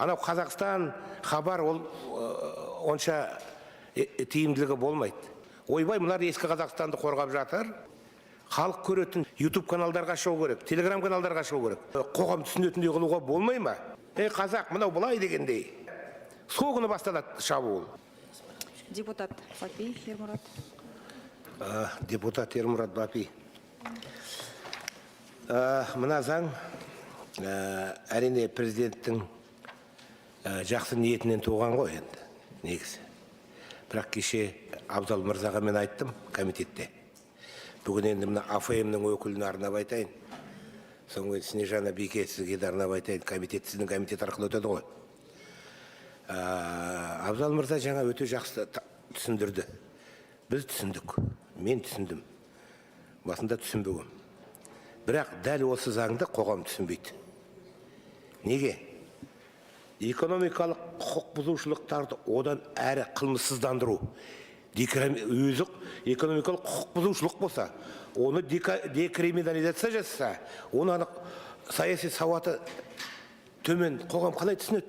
Анау Қазақстан хабар ол онша тиімділігі болмайды. Ойбай, мұнар ескі Қазақстанды қорғап жатыр. Халық көретін YouTube каналдарға шығу керек, Telegram каналдарға шығу керек. Қоғам түсінетіндей қылуға болмай ма? Қазақ, мынау былай дегендей. Сол күні басталады шабуыл. Депутат Бапи Ермұрат. Депутат Ермұрат Бапи. Мына заң әрине президенттің жақсы ниетінен туған ғой енді, негізі. Бірақ кеше Абзал Мырзаға мен айттым комитетте. Бүгін енді мына АФМ-нің өкіліне арнап айтайын. Соңғы Снежана Бике сізге де арнап айтайын. Комитет сіздің комитет арқылы өтеді ғой. Абзал Мырза жаңа өте жақсы түсіндірді. Біз түсіндік. Мен түсіндім. Басында түсінбегім. Бірақ дәл осы заңды қоғам түсінбейді. Неге? Экономикалық құқық бұзушылықтарды одан әрі қылмыссыздандыру. Өзі экономикалық құқық бұзушылық болса, оны декриминализация жасаса, оны саяси сауаты төмен қоғам қалай түсінеді?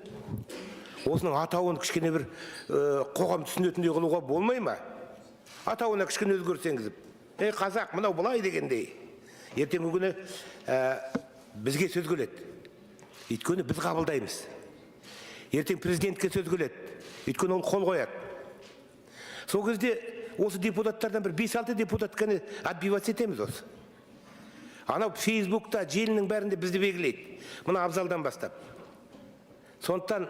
Осының атауын кішкене бір қоғам түсінетіндей қылуға болмай ма? Атауына кішкене өзгеріс енгізіп, қазақ, мынау былай дегендей. Ертеңгі күні бізге сөз келеді. Өйткені біз қабылдаймыз. Ертең президентке сөз келеді. Өйткені ол қол қояды. Сол кезде осы депутаттардан бір 5-6 депутат кәне отбивать етеміз осы. Анау Фейсбукта, желінің бәрінде бізді белгілейді. Мұны Абзалдан бастап. Сондықтан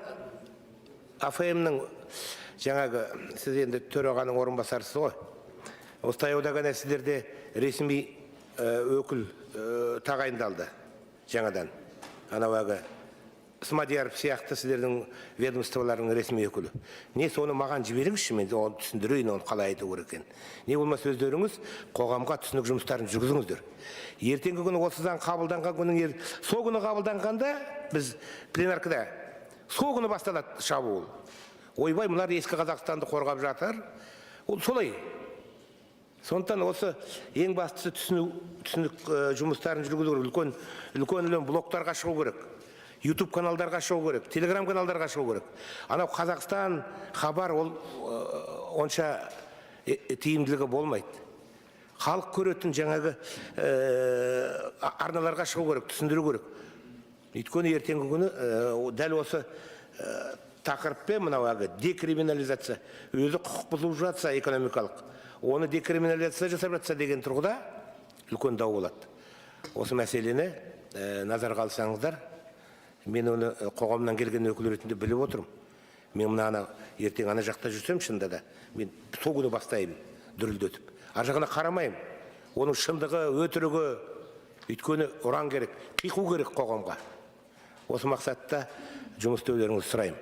АФМ-нің жаңағы, сіз енді төрағаның орынбасарысыз ғой. Осы таяуда ғана сіздерде ресми өкіл тағайындалды жаңадан. Анау Смадияров сияқты сіздердің ведомстволарының ресми өкілі. Не соны маған жіберіңізші, мен оны түсіндірейін, оны қалай айту керек екен. Не болмаса өздеріңіз қоғамға түсінік жұмыстарын жүргізіңіздер. Ертеңгі күні осы заң қабылданған күнің сол күні қабылданғанда біз пленаркада сол күні басталады шабуыл. Ойбай, мұнар ескі Қазақстанды қорғап жатыр. Ол солай. Сондықтан осы ең бастысы түсінік жұмыстарын жүргізу керек. Үлкен блоктарға шығу керек. YouTube каналдарға шығу керек, Telegram каналдарға шығу керек. Анау Қазақстан хабар ол онша тиімділігі болмайды. Халық көретін жаңағы арналарға шығу керек, түсіндіру керек. Өйткені ертеңгі күні дәл осы тақырыппен мынау декриминализация, өзі құқық бұзып жатса экономикалық, оны декриминализация жасап жатса деген тұрғыда үлкен дау болады. Осы мәселені назарға алсаңыздар, мен оны қоғамнан келген өкіл ретінде біліп отырмын. Мен мұнаны ертең ана жақта жүрсем шында да, мен сол күні бастаймын дүрілдетіп. Ар жағына қарамаймын. Оның шындығы, өтірігі, өйткені ұран керек, қиқу керек қоғамға. Осы мақсатта жұмыс істеулеріңізді сұраймын.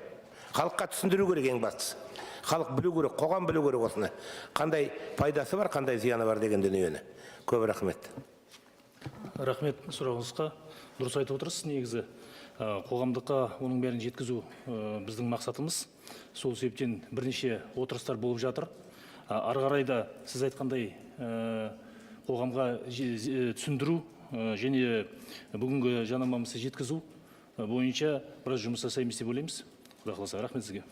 Халыққа түсіндіру керек ең бастысы. Халық білу керек, қоғам білу керек осыны. Қандай пайдасы бар, қандай зияны бар деген дүниені. Көп рахмет. Рахмет сұрағыңызға. Дұрыс айтып отырсыз, негізі. Қоғамдыққа оның бәрін жеткізу біздің мақсатымыз. Сол себептен бірнеше отырыстар болып жатыр. Ары қарай да сіз айтқандай қоғамға түсіндіру және бүгінгі жанамамызды жеткізу бойынша біраз жұмыс жасаймыз деп ойлаймыз. Құдай қаласа, рахмет сізге.